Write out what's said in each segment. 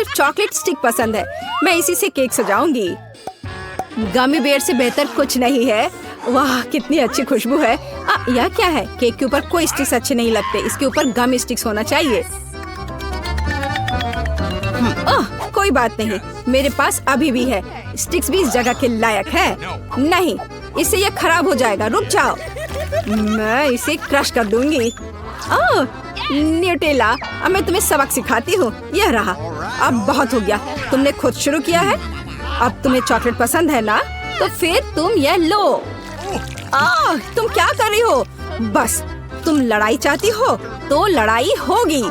Chocolate stick पसंद है। मैं इसी से केक सजाऊंगी। गमी बेयर से बेहतर कुछ नहीं है। वाह कितनी अच्छी खुशबू है। यह क्या है? केक के ऊपर कोई स्टिक्स अच्छे नहीं लगते, इसके ऊपर गमी स्टिक्स होना चाहिए। कोई बात नहीं, मेरे पास अभी भी है। स्टिक्स भी इस जगह के लायक है। नहीं, इससे यह खराब हो जाएगा। रुक जाओ, मैं इसे क्रश कर दूंगी। न्यूटेला, अब मैं तुम्हें सबक सिखाती हूँ। यह रहा। अब बहुत हो गया, तुमने खुद शुरू किया है। अब तुम्हें चॉकलेट पसंद है ना, तो फिर तुम यह लो। तुम क्या कर रही हो? बस तुम लड़ाई चाहती हो तो लड़ाई होगी।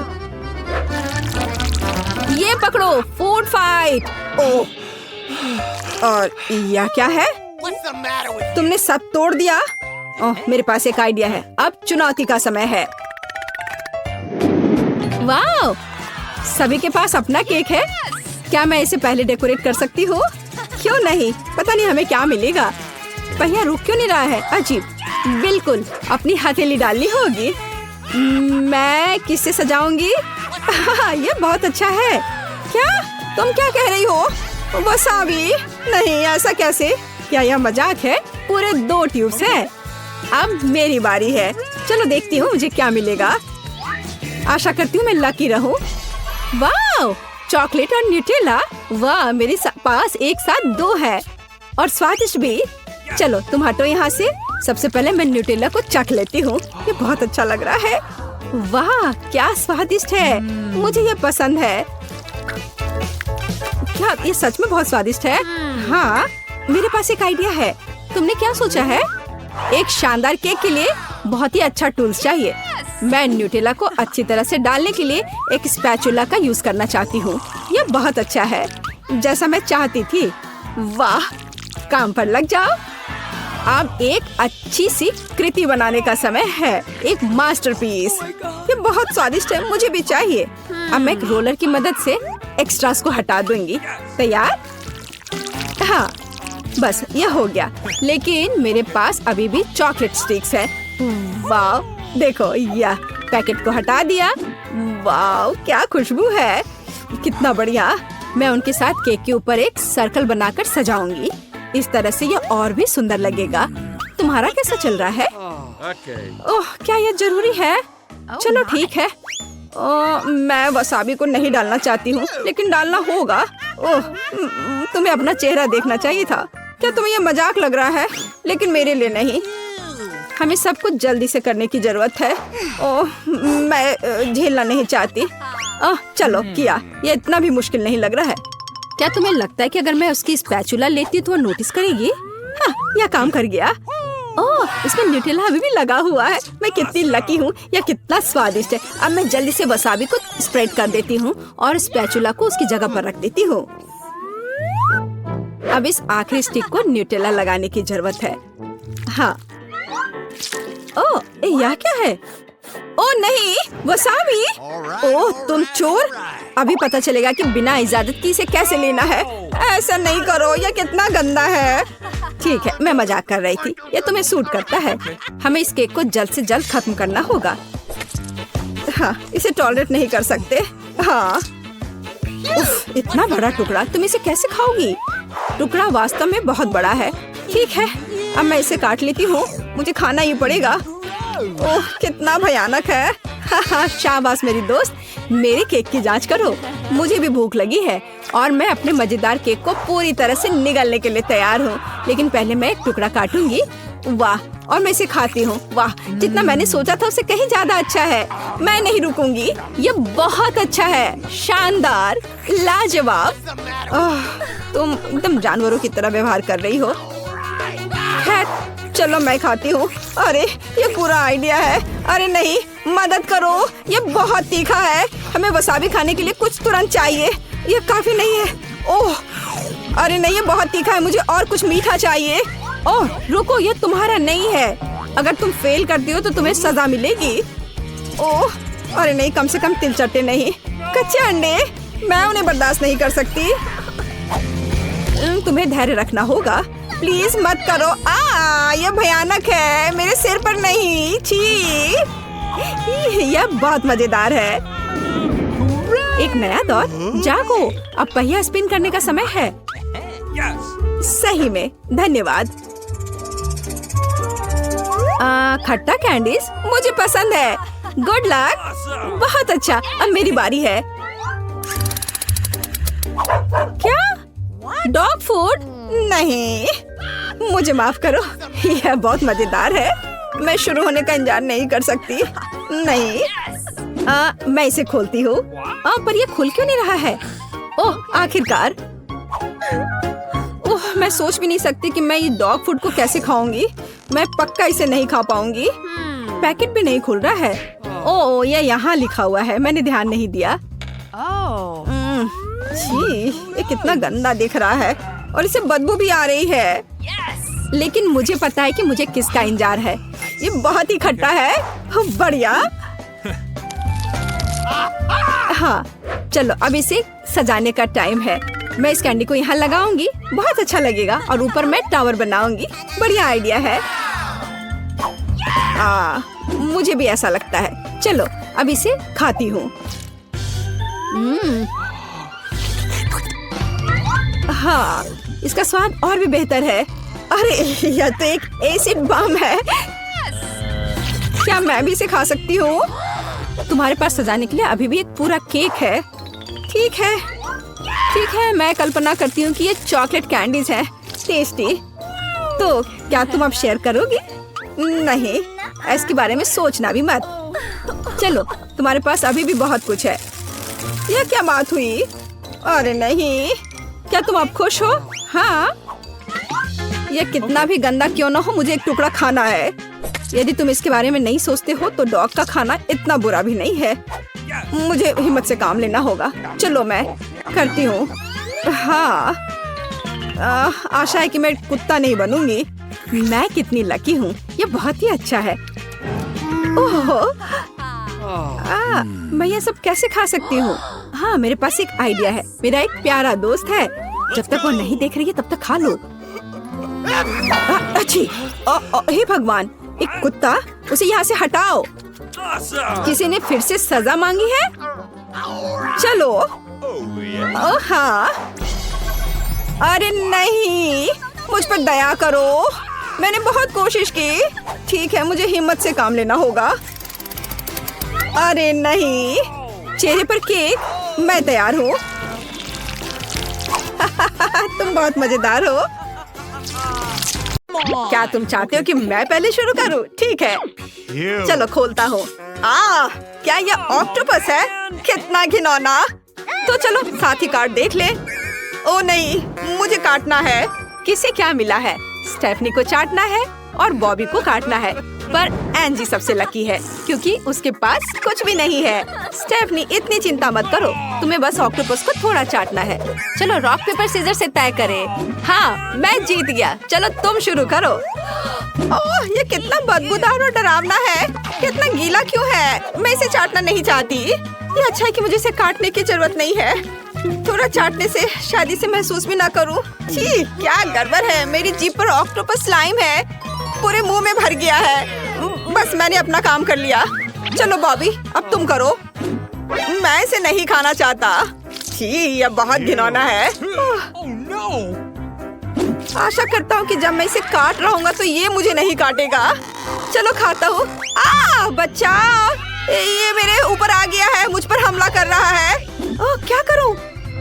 ये पकड़ो, फूड फाइट। और यह क्या है? तुमने सब तोड़ दिया। मेरे पास एक आइडिया है। अब चुनौती का समय है। वाह, सभी के पास अपना केक है। क्या मैं इसे पहले डेकोरेट कर सकती हूँ? क्यों नहीं, पता नहीं हमें क्या मिलेगा। पहिया रुक क्यों नहीं रहा है? अजीब। बिल्कुल, अपनी हथेली डालनी होगी। मैं किससे सजाऊंगी? ये बहुत अच्छा है। क्या तुम क्या कह रही हो? वसाबी? नहीं, ऐसा कैसे? क्या यह मजाक है? पूरे 2 ट्यूब्स हैं। अब मेरी बारी है। चलो देखती हूँ मुझे क्या मिलेगा। आशा करती हूँ मैं लकी रहूं। वाह, चॉकलेट और न्यूटेला। वाह, मेरे पास एक साथ 2 है और स्वादिष्ट भी। चलो तुम हटो यहाँ से। सबसे पहले मैं न्यूटेला को चख लेती हूँ। ये बहुत अच्छा लग रहा है। वाह, क्या स्वादिष्ट है। मुझे ये पसंद है। क्या ये सच में बहुत स्वादिष्ट है? हाँ, मेरे पास एक आइडिया है। तुमने क्या सोचा है? एक शानदार केक के लिए बहुत ही अच्छा टूल्स चाहिए। मैं न्यूटेला को अच्छी तरह से डालने के लिए एक स्पैचुला का यूज करना चाहती हूँ। यह बहुत अच्छा है, जैसा मैं चाहती थी। वाह, काम पर लग जाओ। अब एक अच्छी सी कृति बनाने का समय है। एक मास्टरपीस। ये बहुत स्वादिष्ट है, मुझे भी चाहिए। अब मैं एक रोलर की मदद से एक्स्ट्रास को हटा दूंगी। तैयार? हाँ, बस ये हो गया। लेकिन मेरे पास अभी भी चॉकलेट स्टिक्स है। वाह, देखो, यह पैकेट को हटा दिया। वाह, क्या खुशबू है। कितना बढ़िया। मैं उनके साथ केक के ऊपर एक सर्कल बनाकर सजाऊंगी। इस तरह से ये और भी सुंदर लगेगा। तुम्हारा कैसा चल रहा है? ओह, क्या ये जरूरी है? चलो ठीक है। मैं वसाबी को नहीं डालना चाहती हूँ, लेकिन डालना होगा। ओह, तुम्हें अपना चेहरा देखना चाहिए था। क्या तुम्हें ये मजाक लग रहा है? लेकिन मेरे लिए नहीं। हमें सब कुछ जल्दी से करने की जरूरत है। ओह, मैं झेलना नहीं चाहती। चलो किया। ये इतना भी मुश्किल नहीं लग रहा है। क्या तुम्हें लगता है कि अगर मैं उसकी स्पैचुला लेती तो वो नोटिस करेगी? हाँ, यह काम कर गया। ओह, इसमें न्यूटेला अभी भी लगा हुआ है। मैं कितनी लकी हूँ। यह कितना स्वादिष्ट है। अब मैं जल्दी से वसाबी को स्प्रेड कर देती हूँ और स्पैचुला को उसकी जगह पर रख देती हूँ। अब इस आखिरी स्टिक को न्यूटेला लगाने की जरूरत है। हाँ। ओह, यह क्या है? ओह नहीं, वसाबी। ओह, तुम चोर। अभी पता चलेगा कि बिना इजाजत की इसे कैसे लेना है। ऐसा नहीं करो, यह कितना गंदा है। ठीक है, मैं मजाक कर रही थी। ये तुम्हें सूट करता है। हमें इस केक को जल्द से जल्द खत्म करना होगा। हाँ, इसे टॉलरेट नहीं कर सकते। हाँ, उफ, इतना बड़ा टुकड़ा, तुम इसे कैसे खाओगी? टुकड़ा वास्तव में बहुत बड़ा है। ठीक है, अब मैं इसे काट लेती हूँ। मुझे खाना ही पड़ेगा। ओह, कितना भयानक है। हाँ, शाबाश मेरी दोस्त। मेरे केक की जांच करो। मुझे भी भूख लगी है और मैं अपने मजेदार केक को पूरी तरह से निगलने के लिए तैयार हूँ। लेकिन पहले मैं एक टुकड़ा काटूंगी। वाह, और मैं इसे खाती हूँ। वाह, जितना मैंने सोचा था उससे कहीं ज्यादा अच्छा है। मैं नहीं रुकूंगी। ये बहुत अच्छा है, शानदार, लाजवाब। तुम एकदम जानवरों की तरह व्यवहार कर रही हो। है, चलो मैं खाती हूँ। अरे, ये पूरा आइडिया है। अरे नहीं, मदद करो, ये बहुत तीखा है। हमें वसाबी खाने के लिए कुछ तुरंत चाहिए। ये काफी नहीं है। ओह, अरे नहीं, ये बहुत तीखा है। मुझे और कुछ मीठा चाहिए। ओह, रुको, ये तुम्हारा नहीं है। अगर तुम फेल करती हो तो तुम्हें सजा मिलेगी। ओह, अरे नहीं, कम से कम तिल चट्टे नहीं। कच्चे अंडे, मैं उन्हें बर्दाश्त नहीं कर सकती। तुम्हें धैर्य रखना होगा। प्लीज मत करो। यह भयानक है। मेरे सिर पर नहीं। छी, यह बहुत मजेदार है। एक नया दौर। जागो, अब पहिया स्पिन करने का समय है। सही में, धन्यवाद। खट्टा कैंडीज मुझे पसंद है। Good luck. बहुत अच्छा, अब मेरी बारी है। क्या? Dog food? नहीं, मुझे माफ करो, यह बहुत मजेदार है। मैं शुरू होने का इंतजार नहीं कर सकती। नहीं, मैं इसे खोलती हूँ। पर यह खुल क्यों नहीं रहा है? ओह, आखिरकार। ओह, मैं सोच भी नहीं सकती कि मैं ये डॉग फूड को कैसे खाऊंगी। मैं पक्का इसे नहीं खा पाऊंगी। पैकेट भी नहीं खुल रहा है। ओह, यह यहाँ लिखा हुआ है, मैंने ध्यान नहीं दिया। छी, ये कितना गंदा दिख रहा है और इसे बदबू भी आ रही है। लेकिन मुझे पता है कि मुझे किसका इंतजार है। ये बहुत ही खट्टा है। बढ़िया। हाँ, चलो अब इसे सजाने का टाइम है। मैं इस कैंडी को यहाँ लगाऊंगी, बहुत अच्छा लगेगा, और ऊपर मैं टावर बनाऊंगी। बढ़िया आइडिया है। मुझे भी ऐसा लगता है। चलो अब इसे खाती हूँ। हाँ, इसका स्वाद और भी बेहतर है। अरे, यह तो एक एसिड बम है। क्या मैं भी इसे खा सकती हूँ? तुम्हारे पास सजाने के लिए अभी भी एक पूरा केक है। ठीक है, मैं कल्पना करती हूँ कि ये चॉकलेट कैंडीज है। टेस्टी। तो क्या तुम अब शेयर करोगी? नहीं, इसके बारे में सोचना भी मत। चलो, तुम्हारे पास अभी भी बहुत कुछ है। यह क्या बात हुई? अरे नहीं, क्या तुम अब खुश हो? हाँ, यह कितना भी गंदा क्यों ना हो, मुझे एक टुकड़ा खाना है। यदि तुम इसके बारे में नहीं सोचते हो तो डॉग का खाना इतना बुरा भी नहीं है। मुझे हिम्मत से काम लेना होगा। चलो मैं करती हूँ। हाँ, आशा है कि मैं कुत्ता नहीं बनूंगी। मैं कितनी लकी हूँ, ये बहुत ही अच्छा है। ओह, मैं ये सब कैसे खा सकती हूँ? हाँ, मेरे पास एक आइडिया है। मेरा एक प्यारा दोस्त है, जब तक वो नहीं देख रही है तब तक खा लो। अच्छी। हे भगवान, एक कुत्ता, उसे यहाँ से हटाओ। किसी ने फिर से सजा मांगी है? चलो। ओह हाँ। अरे नहीं, मुझ पर दया करो, मैंने बहुत कोशिश की। ठीक है, मुझे हिम्मत से काम लेना होगा। अरे नहीं, चेहरे पर केक। मैं तैयार हूँ। तुम बहुत मजेदार हो। क्या तुम चाहते हो कि मैं पहले शुरू करूं? ठीक है, चलो खोलता हूँ। क्या ये ऑक्टोपस है? कितना घिनौना। तो चलो साथ ही कार्ड देख ले। ओ नहीं, मुझे काटना है। किसे क्या मिला है? स्टेफनी को चाटना है और बॉबी को काटना है, पर एंजी सबसे लकी है क्योंकि उसके पास कुछ भी नहीं है। स्टेफनी, इतनी चिंता मत करो, तुम्हें बस ऑक्टोपस को थोड़ा चाटना है। चलो रॉक पेपर सीजर से तय करें। हाँ, मैं जीत गया। चलो तुम शुरू करो। ओह, ये कितना बदबूदार और डरावना है। कितना गीला क्यों है? मैं इसे चाटना नहीं चाहती। ये अच्छा है कि मुझे इसे काटने की जरूरत नहीं है। थोड़ा चाटने से शायद इसे महसूस भी ना करूं। छी, क्या गड़बड़ है। मेरी जीभ पर ऑक्टोपस स्लाइम है, पूरे मुंह में भर गया है। बस मैंने अपना काम कर लिया। चलो बॉबी, अब तुम करो। मैं इसे नहीं खाना चाहता। छी, यह बहुत घिनौना है। आशा करता हूँ कि जब मैं इसे काट रहा हूँ तो ये मुझे नहीं काटेगा। चलो खाता हूँ। बच्चा, ये मेरे ऊपर आ गया है, मुझ पर हमला कर रहा है। क्या करूँ?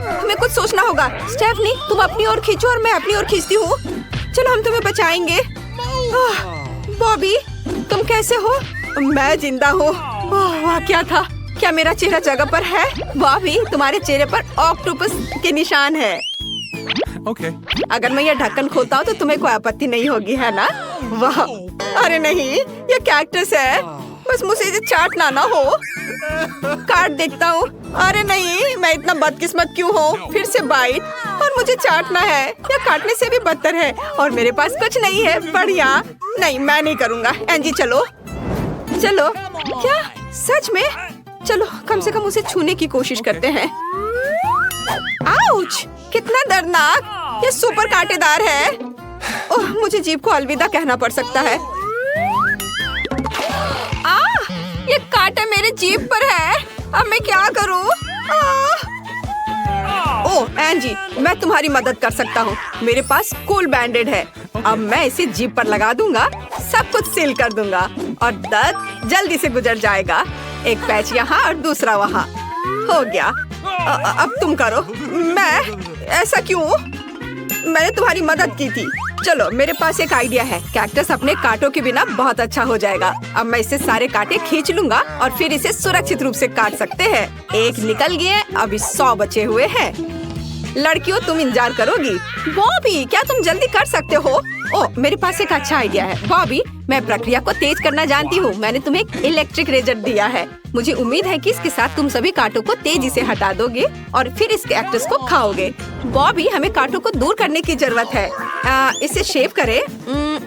हमें कुछ सोचना होगा। स्टेफनी, तुम अपनी ओर खींचो और मैं अपनी ओर खींचती हूँ। चलो हम तुम्हें बचाएंगे। बॉबी, तुम कैसे हो? मैं जिंदा हूँ। वाह, क्या था? क्या मेरा चेहरा जगह पर है? बॉबी, तुम्हारे चेहरे पर ऑक्टोपस के निशान है। Okay. अगर मैं ये ढक्कन खोलता हूँ तो तुम्हें कोई आपत्ति नहीं होगी, है ना? वाह, अरे नहीं, ये कैक्टस है। बस मुझे इसे चाटना ना हो। काट देखता हूँ। अरे नहीं, मैं इतना बदकिस्मत क्यों हूँ? फिर से बाइट और मुझे चाटना है। यह काटने से भी बदतर है और मेरे पास कुछ नहीं है। बढ़िया। नहीं, मैं नहीं करूँगा। एंजी चलो। चलो। क्या? सच में? चलो कम से कम उसे छूने की कोशिश करते हैं। आउच! कितना दर्दनाक। ये सुपर कांटेदार है। ओह, मुझे जीभ को अलविदा कहना पड़ सकता है। ये कांटा मेरे जीभ पर है। अब मैं क्या करूं? ओह एंजी, मैं तुम्हारी मदद कर सकता हूँ। मेरे पास कूल बैंडेड है। अब मैं इसे जीप पर लगा दूंगा, सब कुछ सील कर दूंगा और दर्द जल्दी से गुजर जाएगा। एक पैच यहाँ और दूसरा वहाँ। हो गया। अब तुम करो। मैं? ऐसा क्यों? मैंने तुम्हारी मदद की थी। चलो, मेरे पास एक आइडिया है। कैक्टस अपने कांटों के बिना बहुत अच्छा हो जाएगा। अब मैं इससे सारे कांटे खींच लूंगा और फिर इसे सुरक्षित रूप से काट सकते हैं। एक निकल गए, अभी 100 बचे हुए हैं। लड़कियों, तुम इंतजार करोगी? बॉबी, क्या तुम जल्दी कर सकते हो? ओह, मेरे पास एक अच्छा आइडिया है। बॉबी, मैं प्रक्रिया को तेज करना जानती हूँ। मैंने तुम्हें एक इलेक्ट्रिक रेजर दिया है। मुझे उम्मीद है कि इसके साथ तुम सभी कांटों को तेजी से हटा दोगे और फिर इस कैक्टस को खाओगे। बॉबी, हमें कांटों को दूर करने की जरूरत है। इसे शेव करें।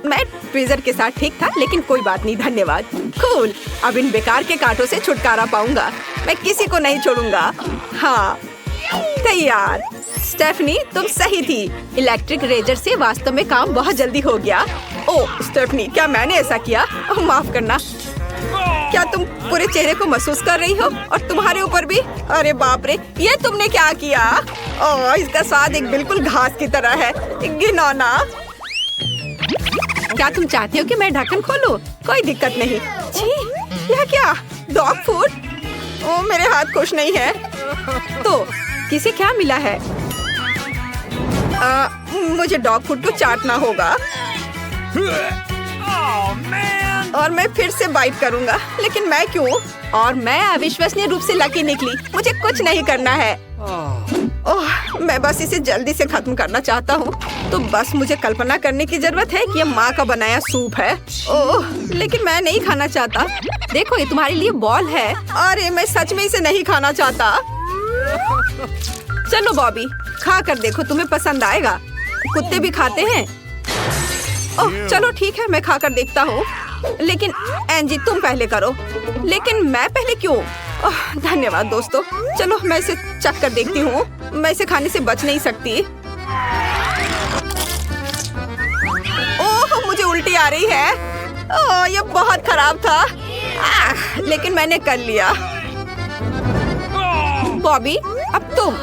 मैं ट्विजर के साथ ठीक था, लेकिन कोई बात नहीं, धन्यवाद। कूल। अब इन बेकार के कांटों से छुटकारा पाऊंगा। मैं किसी को नहीं छोड़ूंगा। हाँ, तैयार। स्टेफनी, तुम सही थी। इलेक्ट्रिक रेजर से वास्तव में काम बहुत जल्दी हो गया। ओह स्टेफनी, क्या मैंने ऐसा किया? माफ करना। क्या तुम पूरे चेहरे को महसूस कर रही हो? और तुम्हारे ऊपर भी? अरे बाप रे, ये तुमने क्या किया? ओह, इसका स्वाद एक बिल्कुल घास की तरह है। घिनौना। क्या तुम चाहती हो कि मैं ढक्कन खोलूं? कोई दिक्कत नहीं। छी, यह क्या? Dog food? ओह, मेरे हाथ खुश नहीं है। तो किसे क्या मिला है? मुझे डॉग फूड को चाटना होगा। और मैं फिर से बाइट करूंगा, लेकिन मैं क्यों? और मैं अविश्वसनीय रूप से लकी निकली। मुझे कुछ नहीं करना है। ओह, मैं बस इसे जल्दी से खत्म करना चाहता हूँ। तो बस मुझे कल्पना करने की जरूरत है कि यह माँ का बनाया सूप है। ओह, लेकिन मैं नहीं खाना चाहता। देखो, ये तुम्हारे लिए बॉल है। अरे, मैं सच में इसे नहीं खाना चाहता। चलो बॉबी, खा कर देखो, तुम्हें पसंद आएगा। कुत्ते भी खाते हैं। ओह, चलो ठीक है, मैं खा कर देखता हूँ। लेकिन एंजी, तुम पहले करो। लेकिन मैं पहले क्यों? ओह, धन्यवाद दोस्तों। चलो, मैं इसे चख कर देखती हूँ। मैं इसे खाने से बच नहीं सकती। ओह, मुझे उल्टी आ रही है। ओह, ये बहुत खराब था। लेकिन मैंने कर लिया। बॉबी, अब तुम।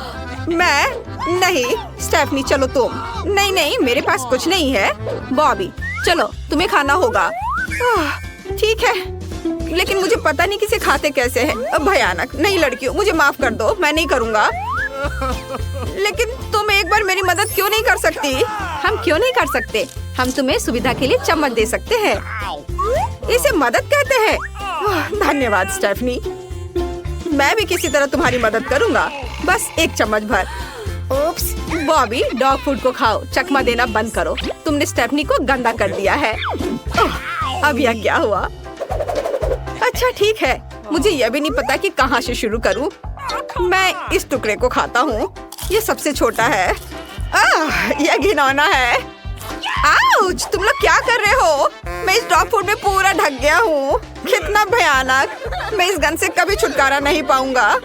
मैं? नहीं। स्टेफनी, चलो तुम। नहीं नहीं, मेरे पास कुछ नहीं है। बॉबी, चलो, तुम्हें खाना होगा। ठीक है, लेकिन मुझे पता नहीं किसे खाते कैसे हैं। भयानक। नहीं लड़कियों, मुझे माफ कर दो, मैं नहीं करूँगा। लेकिन तुम एक बार मेरी मदद क्यों नहीं कर सकती? हम क्यों नहीं कर सकते? हम तुम्हें सुविधा के लिए चम्मच दे सकते हैं। इसे मदद कहते हैं। धन्यवाद स्टेफनी। मैं भी किसी तरह तुम्हारी मदद करूँगा। बस एक चम्मच भर। ओप्स। बॉबी, डॉग फूड को खाओ। चकमा देना बंद करो। तुमने स्टेफनी को गंदा कर दिया है। अब यह क्या हुआ? अच्छा ठीक है, मुझे यह भी नहीं पता कि कहाँ से शुरू करूँ। मैं इस टुकड़े को खाता हूँ। ये सबसे छोटा है। यह घिनौना है। आउच! तुम लोग क्या कर रहे हो? मैं इस डॉग फूड में पूरा ढक गया हूँ। कितना भयानक। मैं इस गन से कभी छुटकारा नहीं पाऊंगा।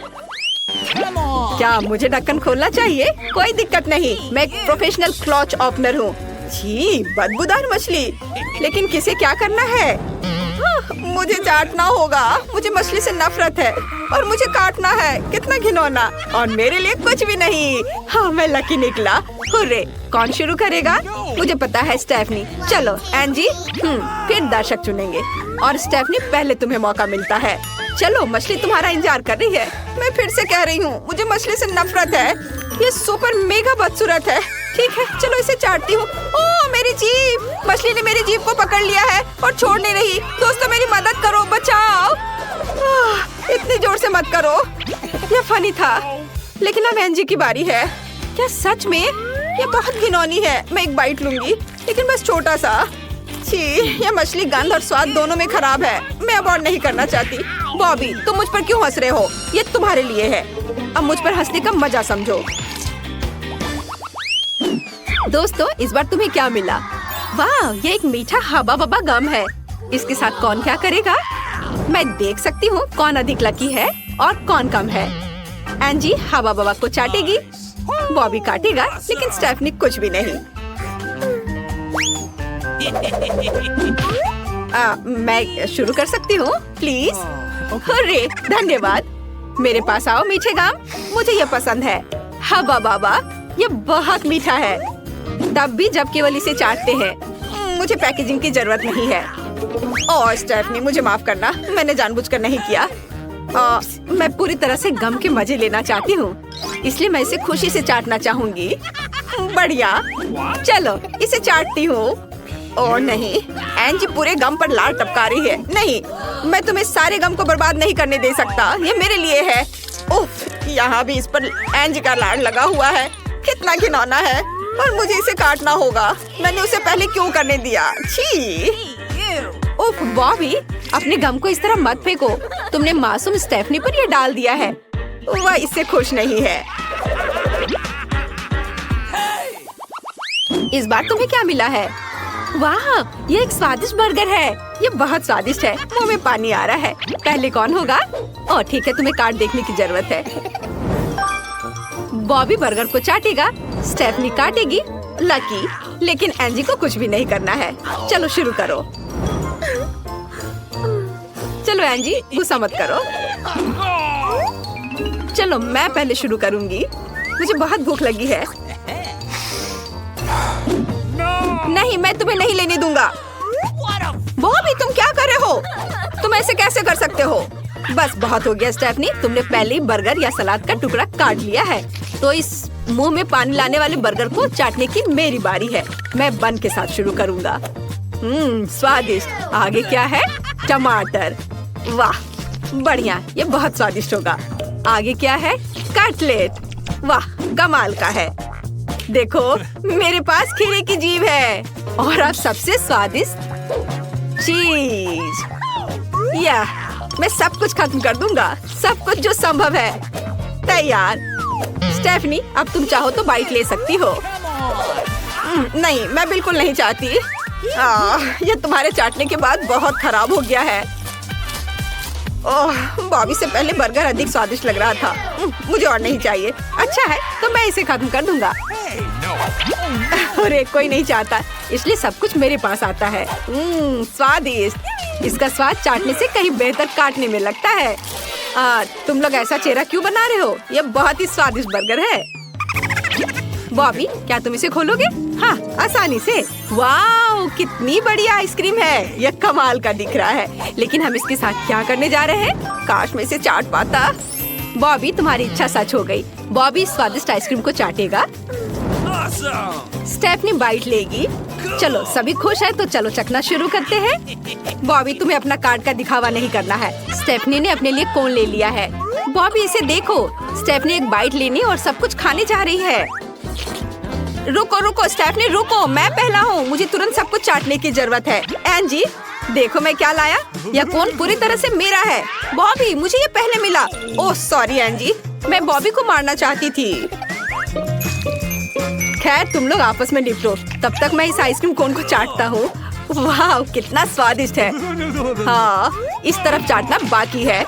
क्या मुझे ढक्कन खोलना चाहिए? कोई दिक्कत नहीं, मैं एक प्रोफेशनल क्लॉच ओपनर हूँ। छी, बदबूदार मछली। लेकिन किसे क्या करना है? मुझे चाटना होगा। मुझे मछली से नफरत है और मुझे काटना है। कितना घिनौना। और मेरे लिए कुछ भी नहीं। हाँ, मैं लकी निकला। हुर्रे। कौन शुरू करेगा? मुझे पता है, स्टेफनी। चलो एंजी। फिर दर्शक चुनेंगे। और स्टेफनी, पहले तुम्हें मौका मिलता है। चलो, मछली तुम्हारा इंतजार कर रही है। मैं फिर से कह रही हूँ, मुझे मछली से नफरत है। ये सुपर मेगा बदसूरत है। ठीक है, चलो इसे चाटती हूँ। ओह, मेरी जीभ! मछली ने मेरी जीभ को पकड़ लिया है और छोड़ नहीं रही। दोस्तों, मेरी मदद करो, बचाओ। इतनी जोर से मत करो। यह फनी था। लेकिन अब एंजी की बारी है। क्या सच में? यह बहुत घिनौनी है। मैं एक बाइट लूंगी, लेकिन बस छोटा सा। छी, यह मछली गंध और स्वाद दोनों में खराब है। मैं अब और नहीं करना चाहती। बॉबी, तुम मुझ पर क्यों हंस रहे हो? ये तुम्हारे लिए है। अब मुझ पर हंसने का मजा समझो। दोस्तों, इस बार तुम्हें क्या मिला? वाह, ये एक मीठा हबा बबा गम है। इसके साथ कौन क्या करेगा? मैं देख सकती हूँ कौन अधिक लकी है और कौन कम है। एंजी हबा बबा को चाटेगी, बॉबी काटेगा, लेकिन स्टेफनी कुछ भी नहीं। मैं शुरू कर सकती हूँ, प्लीज? हुर्रे, धन्यवाद। मेरे पास आओ मीठे गम, मुझे ये पसंद है। हवा बाबा, ये बहुत मीठा है, तब भी जब केवल इसे चाटते हैं। मुझे पैकेजिंग की जरूरत नहीं है। ओह स्टेफनी, मुझे माफ करना, मैंने जानबूझकर नहीं किया। मैं पूरी तरह से गम के मजे लेना चाहती हूँ, इसलिए मैं इसे खुशी से चाटना चाहूंगी। बढ़िया, चलो इसे चाटती हूँ। ओह नहीं, एंजी पूरे गम पर लाल टपका रही है। नहीं, मैं तुम्हें सारे गम को बर्बाद नहीं करने दे सकता, ये मेरे लिए है। उफ, यहाँ भी इस पर एंजी का लाड़ लगा हुआ है। कितना घिनौना है, और मुझे इसे काटना होगा। मैंने उसे पहले क्यों करने दिया? छी! उफ बॉबी, अपने गम को इस तरह मत फेंको। तुमने मासूम स्टेफनी पर ये डाल दिया है। वह इससे खुश नहीं है। इस बार तुम्हें क्या मिला है? वाह, ये एक स्वादिष्ट बर्गर है। ये बहुत स्वादिष्ट है, मुंह में पानी आ रहा है। पहले कौन होगा? ओह ठीक है, तुम्हें कार्ड देखने की जरूरत है। बॉबी बर्गर को चाटेगा, स्टेफनी काटेगी, लकी। लेकिन एंजी को कुछ भी नहीं करना है। चलो शुरू करो। चलो एंजी, गुस्सा मत करो। चलो मैं पहले शुरू करूंगी, मुझे बहुत भूख लगी है। नहीं, मैं तुम्हें नहीं लेने दूंगा। बॉबी, तुम क्या कर रहे हो? तुम ऐसे कैसे कर सकते हो? बस बहुत हो गया स्टेफनी, तुमने पहले ही बर्गर या सलाद का टुकड़ा काट लिया है, तो इस मुंह में पानी लाने वाले बर्गर को चाटने की मेरी बारी है। मैं बन के साथ शुरू करूंगा। स्वादिष्ट। आगे क्या है? टमाटर। वाह बढ़िया, ये बहुत स्वादिष्ट होगा। आगे क्या है? कटलेट। वाह कमाल का है। देखो, मेरे पास खीरे की जीभ है। और अब सबसे स्वादिष्ट चीज। मैं सब कुछ खत्म कर दूंगा, सब कुछ जो संभव है। तैयार। स्टेफनी, अब तुम चाहो तो बाइट ले सकती हो। नहीं, मैं बिल्कुल नहीं चाहती। ये तुम्हारे चाटने के बाद बहुत खराब हो गया है। ओह, बॉबी से पहले बर्गर अधिक स्वादिष्ट लग रहा था। मुझे और नहीं चाहिए। अच्छा है, तो मैं इसे खत्म कर दूंगा। अरे कोई नहीं चाहता, इसलिए सब कुछ मेरे पास आता है। स्वादिष्ट। इसका स्वाद चाटने से कहीं बेहतर काटने में लगता है। तुम लोग ऐसा चेहरा क्यों बना रहे हो? यह बहुत ही स्वादिष्ट बर्गर है। बॉबी, क्या तुम इसे खोलोगे? हाँ, आसानी से। वाह, कितनी बड़ी आइसक्रीम है। यह कमाल का दिख रहा है। लेकिन हम इसके साथ क्या करने जा रहे हैं? काश मैं इसे चाट पाता। बॉबी, तुम्हारी इच्छा सच हो गई। बॉबी स्वादिष्ट आइसक्रीम को चाटेगा। स्टेफनी बाइट लेगी। चलो सभी खुश है, तो चलो चखना शुरू करते हैं। बॉबी, तुम्हें अपना कार्ड का दिखावा नहीं करना है। स्टेफनी ने अपने लिए कोन ले लिया है। बॉबी, इसे देखो। स्टेफनी एक बाइट लेनी और सब कुछ खाने जा रही है। रुको रुको स्टेफनी, रुको, मैं पहला हूँ। मुझे तुरंत सब कुछ चाटने की जरूरत है। एंजी, देखो मैं क्या लाया। यह कोन पूरी तरह से मेरा है। बॉबी, मुझे ये पहले मिला। ओह सॉरी एंजी, मैं बॉबी को मारना चाहती थी। खैर, तुम लोग आपस में निपटो, तब तक मैं इस आइसक्रीम कोन को चाटता हूँ। वाह, कितना स्वादिष्ट है। हाँ, इस तरफ चाटना बाकी है।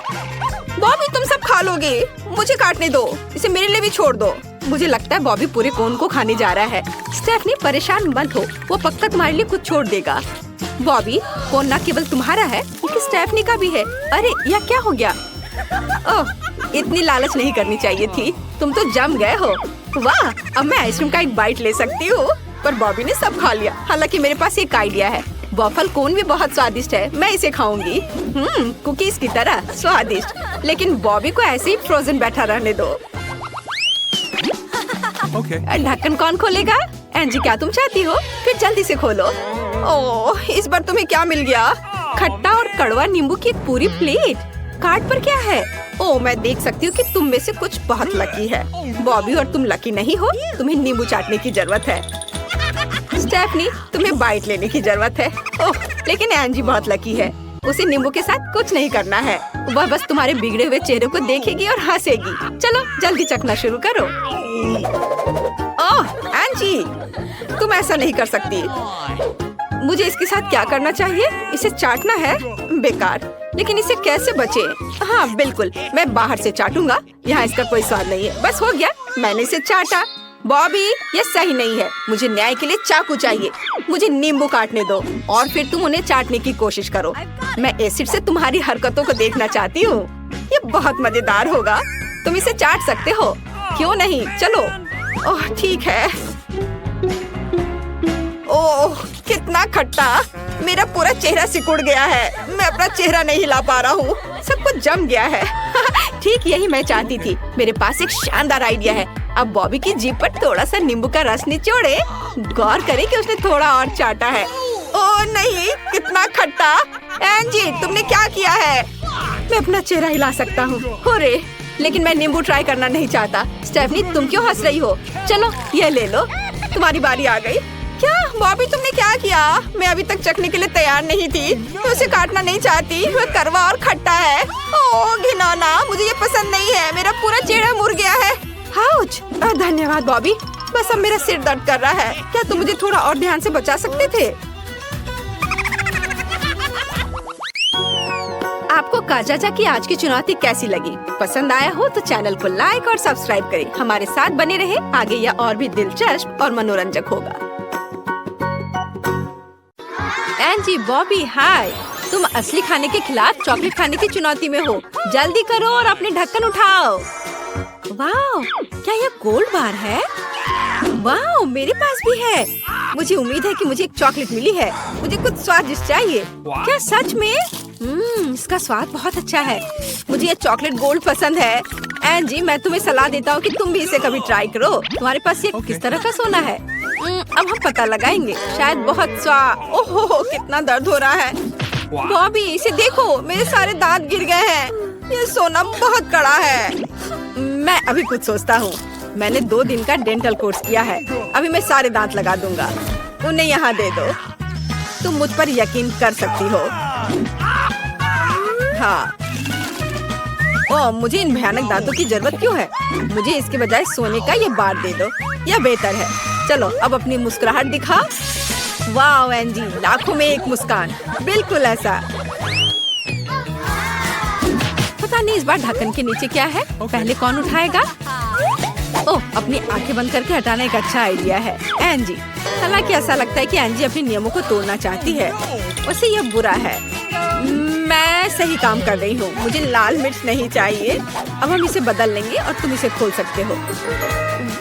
बॉबी, तुम सब खा लोगे, मुझे काटने दो। इसे मेरे लिए भी छोड़ दो। मुझे लगता है बॉबी पूरे कोन को खाने जा रहा है। स्टेफनी, परेशान मत हो, वो पक्का तुम्हारे लिए कुछ छोड़ देगा। बॉबी, कोन न केवल तुम्हारा है, बल्कि स्टेफनी का भी है। अरे यह क्या हो गया? ओह, इतनी लालच नहीं करनी चाहिए थी। तुम तो जम गए हो। वाह, अब मैं आइसक्रीम का एक बाइट ले सकती हूँ। पर बॉबी ने सब खा लिया। हालांकि मेरे पास एक आइडिया है। वॉफल कोन भी बहुत स्वादिष्ट है, मैं इसे खाऊंगी। कुकीज की तरह स्वादिष्ट। लेकिन बॉबी को ऐसे ही फ्रोजन बैठा रहने दो। ढक्कन कौन खोलेगा? एंजी, क्या तुम चाहती हो? फिर जल्दी से खोलो। ओह, इस बार तुम्हें क्या मिल गया? खट्टा और कड़वा नींबू की एक पूरी प्लेट। कार्ड पर क्या है? ओह, मैं देख सकती हूँ कि तुम में से कुछ बहुत लकी है। बॉबी और तुम लकी नहीं हो, तुम्हें नींबू चाटने की जरूरत है। स्टेफनी, तुम्हें बाइट लेने की जरूरत है। ओह, लेकिन एंजी बहुत लकी है। उसे नींबू के साथ कुछ नहीं करना है। वह बस तुम्हारे बिगड़े हुए चेहरे को देखेगी और हंसेगी। चलो जल्दी चखना शुरू करो। ओह एंजी, तुम ऐसा नहीं कर सकती। मुझे इसके साथ क्या करना चाहिए? इसे चाटना है? बेकार। लेकिन इसे कैसे बचे? हाँ बिल्कुल, मैं बाहर से चाटूंगा। यहाँ इसका कोई स्वाद नहीं है। बस हो गया, मैंने इसे चाटा। बॉबी, ये सही नहीं है। मुझे न्याय के लिए चाकू चाहिए। मुझे नींबू काटने दो और फिर तुम उन्हें चाटने की कोशिश करो। मैं एसिड से तुम्हारी हरकतों को देखना चाहती हूँ। ये बहुत मजेदार होगा। तुम इसे चाट सकते हो, क्यों नहीं? चलो। ओह ठीक है। ओह कितना खट्टा, मेरा पूरा चेहरा सिकुड़ गया है। मैं अपना चेहरा नहीं हिला पा रहा हूँ, सब कुछ जम गया है। ठीक यही मैं चाहती थी। मेरे पास एक शानदार आइडिया है। अब बॉबी की जीभ पर थोड़ा सा नींबू का रस निचोड़े। गौर करें कि उसने थोड़ा और चाटा है। ओह नहीं, कितना खट्टा। एंजी तुमने क्या किया है? मैं अपना चेहरा हिला सकता हूँ। होरे, लेकिन मैं नींबू ट्राई करना नहीं चाहता। स्टेफनी तुम क्यों हंस रही हो? चलो ये ले लो, तुम्हारी बारी आ गई। क्या बॉबी तुमने क्या किया? मैं अभी तक चखने के लिए तैयार नहीं थी। मैं उसे काटना नहीं चाहती, वह कड़वा और खट्टा है। ओह घिनौना, मुझे ये पसंद नहीं है। मेरा पूरा चेहरा मुड़ गया है। हाउच। धन्यवाद बॉबी, बस अब मेरा सिर दर्द कर रहा है। क्या तुम मुझे थोड़ा और ध्यान से बचा सकते थे? आपको काचाचा की आज की चुनौती कैसी लगी? पसंद आया हो तो चैनल को लाइक और सब्सक्राइब करें। हमारे साथ बने रहे, आगे यह और भी दिलचस्प और मनोरंजक होगा। एंजी, बॉबी हाय। तुम असली खाने के खिलाफ चॉकलेट खाने की चुनौती में हो। जल्दी करो और अपने ढक्कन उठाओ। वाह, क्या यह गोल्ड बार है? वाह, मेरे पास भी है। मुझे उम्मीद है कि मुझे एक चॉकलेट मिली है। मुझे कुछ स्वादिष्ट चाहिए। क्या सच में? इसका स्वाद बहुत अच्छा है। मुझे ये चॉकलेट गोल्ड पसंद है। एंजी, मैं तुम्हें सलाह देता हूँ कि तुम भी इसे कभी ट्राई करो। तुम्हारे पास ये किस तरह का सोना है? अब हम पता लगाएंगे। शायद बहुत ओहो, कितना दर्द हो रहा है। बॉबी इसे देखो, मेरे सारे दांत गिर गए हैं। ये सोना बहुत कड़ा है। मैं अभी कुछ सोचता हूँ। मैंने 2 दिन का डेंटल कोर्स किया है। अभी मैं सारे दांत लगा दूंगा। उन्हें यहाँ दे दो। तुम मुझ पर यकीन कर सकती हो। हाँ। ओह, मुझे इन भयानक दांतों की जरूरत क्यों है? मुझे इसके बजाय सोने का ये बार दे दो, यह बेहतर है। चलो अब अपनी मुस्कुराहट दिखा। वाह एंजी, लाखों में एक मुस्कान, बिल्कुल ऐसा। पता नहीं इस बार ढक्कन के नीचे क्या है। पहले कौन उठाएगा? ओह, अपनी आंखें बंद करके हटाना एक अच्छा आइडिया है एंजी। हालांकि ऐसा लगता है कि एंजी अपने नियमों को तोड़ना चाहती है। उसे यह बुरा है। मैं सही काम कर रही हूँ। मुझे लाल मिर्च नहीं चाहिए। अब हम इसे बदल लेंगे और तुम इसे खोल सकते हो।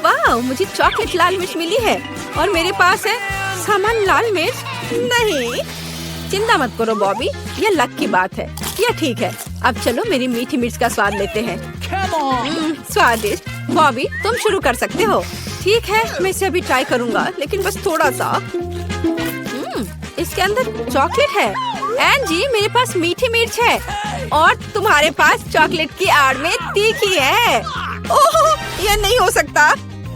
वाह, मुझे चॉकलेट लाल मिर्च मिली है और मेरे पास है सामान लाल मिर्च नहीं। चिंता मत करो बॉबी, यह लक की बात है। यह ठीक है। अब चलो मेरी मीठी मिर्च का स्वाद लेते हैं। स्वादिष्ट। बॉबी तुम शुरू कर सकते हो। ठीक है, मैं इसे अभी ट्राई करूँगा, लेकिन बस थोड़ा सा। इसके अंदर चॉकलेट है। एंजी, मेरे पास मीठी मिर्च है और तुम्हारे पास चॉकलेट की आड़ में तीखी है। ओह, यह नहीं हो सकता।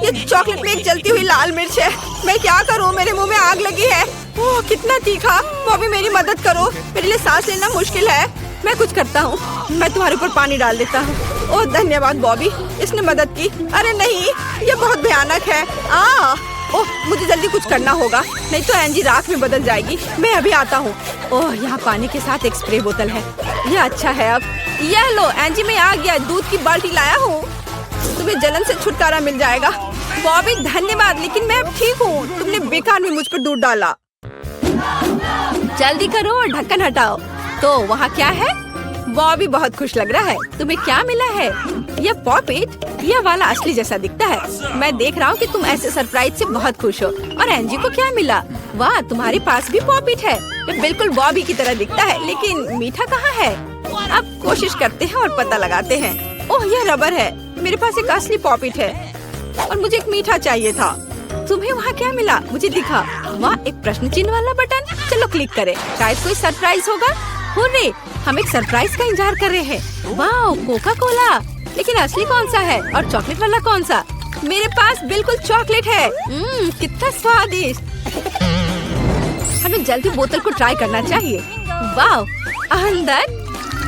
ये चॉकलेट में एक जलती हुई लाल मिर्च है। मैं क्या करूँ? मेरे मुंह में आग लगी है। ओह, कितना तीखा। बॉबी मेरी मदद करो, मेरे लिए सांस लेना मुश्किल है। मैं कुछ करता हूँ, मैं तुम्हारे ऊपर पानी डाल देता हूँ। ओह धन्यवाद बॉबी, इसने मदद की। अरे नहीं, ये बहुत भयानक है। ओह, मुझे जल्दी कुछ करना होगा, नहीं तो एंजी राख में बदल जाएगी। मैं अभी आता हूँ। ओह, यहाँ पानी के साथ एक स्प्रे बोतल है। यह अच्छा है। अब यह लो एंजी, मैं आ गया। दूध की बाल्टी लाया हूँ, तुम्हें जलन से छुटकारा मिल जाएगा। बॉबी धन्यवाद, लेकिन मैं अब ठीक हूँ। तुमने बेकार में मुझ पर दूध डाला। जल्दी करो और ढक्कन हटाओ। तो वहाँ क्या है? बॉबी बहुत खुश लग रहा है। तुम्हें क्या मिला है? यह पॉपिट, यह वाला असली जैसा दिखता है। मैं देख रहा हूँ कि तुम ऐसे सरप्राइज से बहुत खुश हो। और एंजी को क्या मिला? वाह, तुम्हारे पास भी पॉपिट है। यह बिल्कुल बॉबी की तरह दिखता है, लेकिन मीठा कहाँ है? अब कोशिश करते हैं और पता लगाते हैं। ओह, यह रबर है। मेरे पास एक असली पॉपिट है और मुझे एक मीठा चाहिए था। तुम्हें वहाँ क्या मिला? मुझे दिखा। वाह, एक प्रश्न चिन्ह वाला बटन। चलो क्लिक करें, शायद कोई सरप्राइज होगा। हुर्रे, हम एक सरप्राइज का इंतजार कर रहे हैं। वाह, कोका कोला। लेकिन असली कौन सा है और चॉकलेट वाला कौन सा? मेरे पास बिल्कुल चॉकलेट है। कितना स्वादिष्ट। हमें जल्दी बोतल को ट्राई करना चाहिए। वाह, अंदर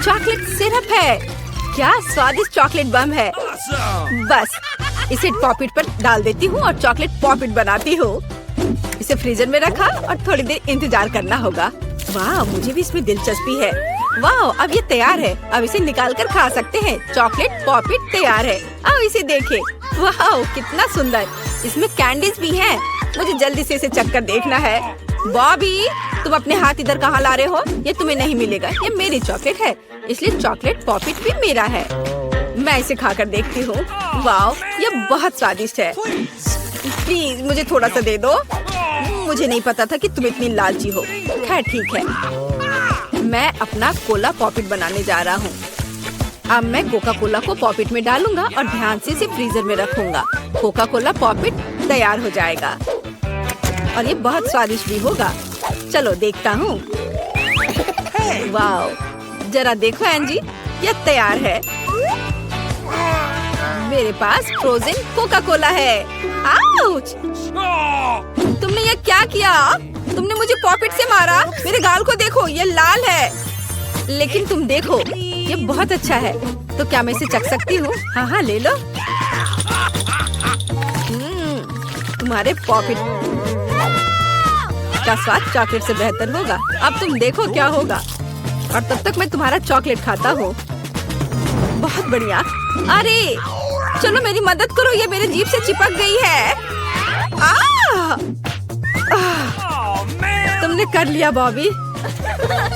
चॉकलेट सिरप है। क्या स्वादिष्ट चॉकलेट बम है। बस इसे पॉपिट पर डाल देती हूँ और चॉकलेट पॉपिट बनाती हूँ। इसे फ्रीजर में रखा और थोड़ी देर इंतजार करना होगा। वाह, मुझे भी इसमें दिलचस्पी है। वाह, अब ये तैयार है। अब इसे निकाल कर खा सकते हैं। चॉकलेट पॉपिट तैयार है। अब इसे देखें। वाह, कितना सुंदर। इसमें कैंडीज भी हैं। मुझे जल्दी से इसे चखकर देखना है। बॉबी, तुम अपने हाथ इधर कहाँ ला रहे हो? ये तुम्हें नहीं मिलेगा, ये मेरी चॉकलेट है, इसलिए चॉकलेट पॉपिट भी मेरा है। मैं इसे खाकर देखती हूँ। वाओ, ये बहुत स्वादिष्ट है। प्लीज मुझे थोड़ा सा दे दो। मुझे नहीं पता था कि तुम इतनी लालची हो। खैर ठीक है, मैं अपना कोला पॉपिट बनाने जा रहा हूँ। अब मैं कोका कोला को पॉपिट में डालूंगा और ध्यान से इसे फ्रीजर में रखूंगा। कोका कोला पॉपिट तैयार हो जाएगा और ये बहुत स्वादिष्ट भी होगा। चलो देखता हूँ। वाओ, जरा देखो एंजी, ये तैयार है। मेरे पास फ्रोजन कोका कोला है। आउच! तुमने ये क्या किया? तुमने मुझे पॉपिट से मारा। मेरे गाल को देखो, ये लाल है। लेकिन तुम देखो, ये बहुत अच्छा है। तो क्या मैं इसे चख सकती हूँ? हाँ हाँ, ले लो। तुम्हारे पॉपिट का स्वाद चॉकलेट से बेहतर होगा। अब तुम देखो क्या होगा। और तब तक मैं तुम्हारा चॉकलेट खाता हूँ। बहुत बढ़िया। अरे चलो मेरी मदद करो, ये मेरे जीभ से चिपक गई है। तुमने कर लिया बॉबी।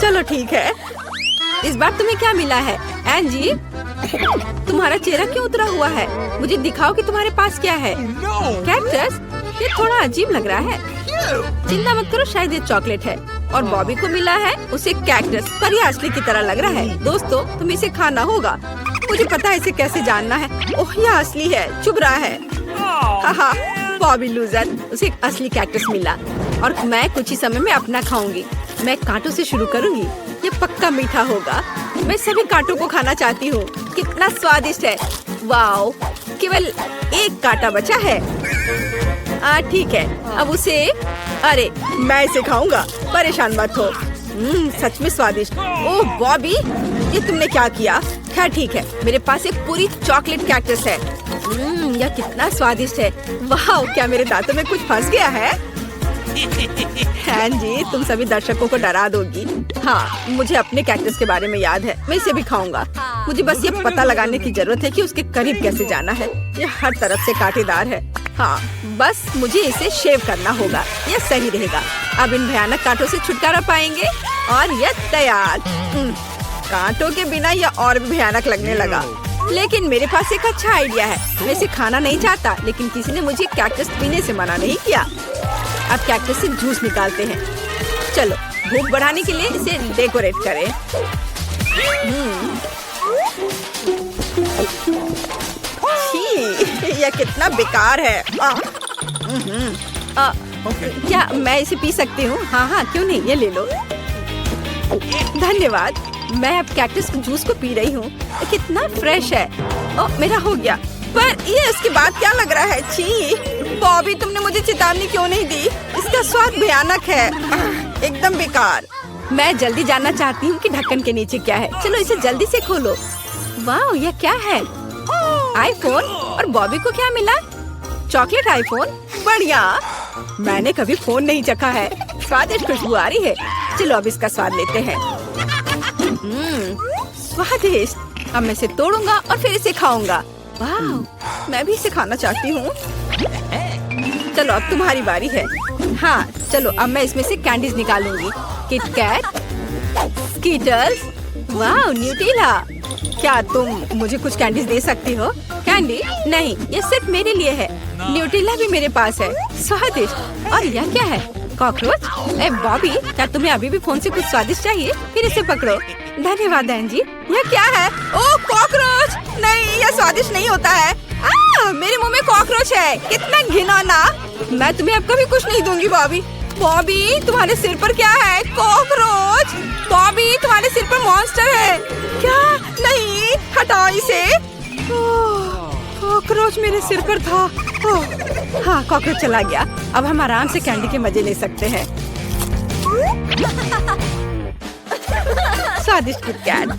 चलो ठीक है। इस बार तुम्हें क्या मिला है एंजी? तुम्हारा चेहरा क्यों उतरा हुआ है? मुझे दिखाओ कि तुम्हारे पास क्या है। कैक्टस? ये थोड़ा अजीब लग रहा है। चिंता मत करो, शायद ये चॉकलेट है। और बॉबी को मिला है उसे कैक्टस, पर ये असली की तरह लग रहा है। दोस्तों, तुम्हें इसे खाना होगा। मुझे पता है इसे कैसे जानना है। ओह, यह असली है, चुभ रहा है। हाहा, बॉबी लूजर, उसे एक असली कैक्टस मिला और मैं कुछ ही समय में अपना खाऊंगी। मैं कांटों से शुरू करूंगी। ये पक्का मीठा होगा। मैं सभी कांटों को खाना चाहती हूँ। कितना स्वादिष्ट है। वाओ, केवल एक कांटा बचा है। ठीक है, अब उसे, अरे मैं इसे खाऊंगा, परेशान मत हो। सच में स्वादिष्ट। ओह बॉबी, ये तुमने क्या किया? खैर ठीक है, मेरे पास एक पूरी चॉकलेट कैक्टस है। यह कितना स्वादिष्ट है। वाह, क्या मेरे दांतों में कुछ फंस गया है? जी, तुम सभी दर्शकों को डरा दोगी। हाँ, मुझे अपने कैक्टस के बारे में याद है। मैं इसे भी खाऊंगा। मुझे बस ये पता लगाने की जरूरत है कि उसके करीब कैसे जाना है। ये हर तरफ से कांटेदार है। हाँ, बस मुझे इसे शेव करना होगा। यह सही रहेगा। अब इन भयानक कांटों से छुटकारा पाएंगे और यह तैयार। कांटों के बिना यह और भी भयानक लगने लगा। लेकिन मेरे पास एक अच्छा आइडिया है। मैं इसे खाना नहीं चाहता, लेकिन किसी ने मुझे कैक्टस पीने से मना नहीं किया। अब कैक्टस से जूस निकालते हैं। चलो, भूख बढ़ाने के लिए इसे डेकोरेट करें। यह कितना बेकार है। क्या मैं इसे पी सकती हूँ? हाँ हाँ, क्यों नहीं, ये ले लो। धन्यवाद। मैं अब कैक्टस जूस को पी रही हूँ। कितना फ्रेश है। ओह, मेरा हो गया। पर ये इसके बाद क्या लग रहा है? छी बॉबी, तुमने मुझे चेतावनी क्यों नहीं दी? इसका स्वाद भयानक है, एकदम बेकार। मैं जल्दी जानना चाहती हूँ कि ढक्कन के नीचे क्या है। चलो इसे जल्दी से खोलो। वाह, यह क्या है? आईफोन। और बॉबी को क्या मिला? Chocolate iPhone. बढ़िया। मैंने कभी फोन नहीं चखा है। स्वादिष्ट खुशबू आ रही है। चलो अब इसका स्वाद लेते हैं। स्वादिष्ट। अब मैं इसे तोड़ूंगा और फिर इसे खाऊंगा। वाह, मैं भी इसे खाना चाहती हूँ। चलो अब तुम्हारी बारी है। हाँ चलो, अब मैं इसमें से कैंडीज निकालूंगी। किटकैट, स्कीटर्स, वाह न्यूटेला। क्या तुम मुझे कुछ कैंडीज दे सकती हो? कैंडी? नहीं, ये सिर्फ मेरे लिए है। न्यूटेला भी मेरे पास है। स्वादिष्ट। और यह क्या है? कॉकरोच? ए बॉबी, क्या तुम्हें अभी भी फोन से कुछ स्वादिष्ट चाहिए? फिर इसे पकड़ो। धन्यवाद एंजी। यह क्या है? ओह कॉकरोच! नहीं, यह स्वादिष्ट नहीं होता है। मेरे मुंह में कॉकरोच है। कितना घिनौना। मैं तुम्हें अब कभी कुछ नहीं दूंगी बॉबी। बॉबी, तुम्हारे सिर पर क्या है? कॉकरोच। बॉबी, तुम्हारे सिर पर मॉन्स्टर है। क्या? नहीं, हटाओ इसे। कॉकरोच मेरे सिर पर था। हाँ, कॉकरोच चला गया। अब हम आराम से कैंडी के मजे ले सकते हैं। स्वादिष्ट किटकैट।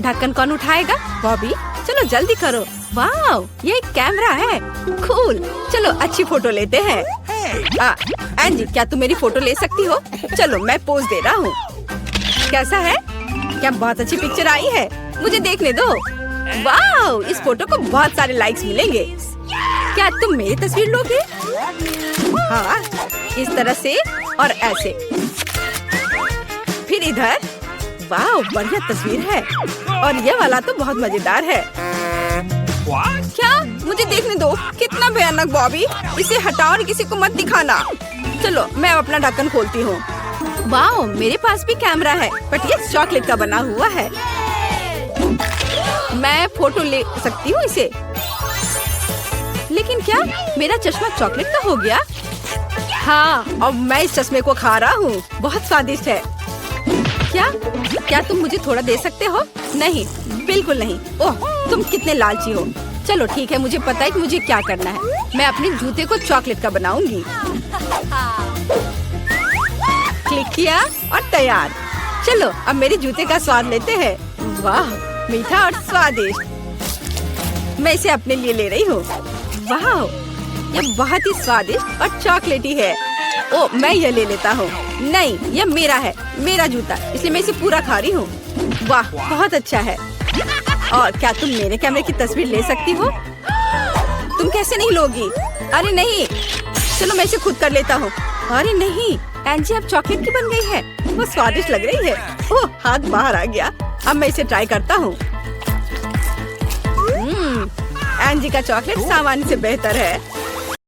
ढक्कन कौन उठाएगा? बॉबी, चलो जल्दी करो। वाह, ये एक कैमरा है। कूल। चलो अच्छी फोटो लेते हैं। एंजी, क्या तुम मेरी फोटो ले सकती हो? चलो मैं पोज दे रहा हूँ। कैसा है? क्या बहुत अच्छी पिक्चर आई है? मुझे देखने दो। वाह, इस फोटो को बहुत सारे लाइक्स मिलेंगे। क्या तुम मेरी तस्वीर लोगे? हाँ, इस तरह से और ऐसे। फिर इधर। वाह, बढ़िया तस्वीर है। और ये वाला तो बहुत मजेदार है। क्या? मुझे देखने दो। कितना भयानक बॉबी। इसे हटाओ और किसी को मत दिखाना। चलो मैं अपना ढक्कन खोलती हूँ। वाह, मेरे पास भी कैमरा है, बट ये चॉकलेट का बना हुआ है। मैं फोटो ले सकती हूँ इसे। लेकिन क्या मेरा चश्मा चॉकलेट का हो गया? हाँ, अब मैं इस चश्मे को खा रहा हूँ। बहुत स्वादिष्ट है। क्या तुम मुझे थोड़ा दे सकते हो? नहीं, बिल्कुल नहीं। ओह, तुम कितने लालची हो। चलो ठीक है, मुझे पता है कि मुझे क्या करना है। मैं अपने जूते को चॉकलेट का बनाऊंगी। क्लिक किया और तैयार। चलो अब मेरे जूते का स्वाद लेते हैं। वाह, मीठा और स्वादिष्ट। मैं इसे अपने लिए ले रही हूँ। वाह, ये बहुत ही स्वादिष्ट और चॉकलेटी है। ओ, मैं ये ले लेता हूँ। नहीं, ये मेरा है, मेरा जूता, इसलिए मैं इसे पूरा खा रही हूँ। वाह, बहुत अच्छा है। और क्या तुम मेरे कैमरे की तस्वीर ले सकती हो? तुम कैसे नहीं लोगी? अरे नहीं, चलो मैं इसे खुद कर लेता हूँ। अरे नहीं, एंजी अब चॉकलेट की बन गई है। वो स्वादिष्ट लग रही है। ओह, हाथ बाहर आ गया। अब मैं इसे ट्राई करता हूँ। एंजी का चॉकलेट सामान्य से बेहतर है।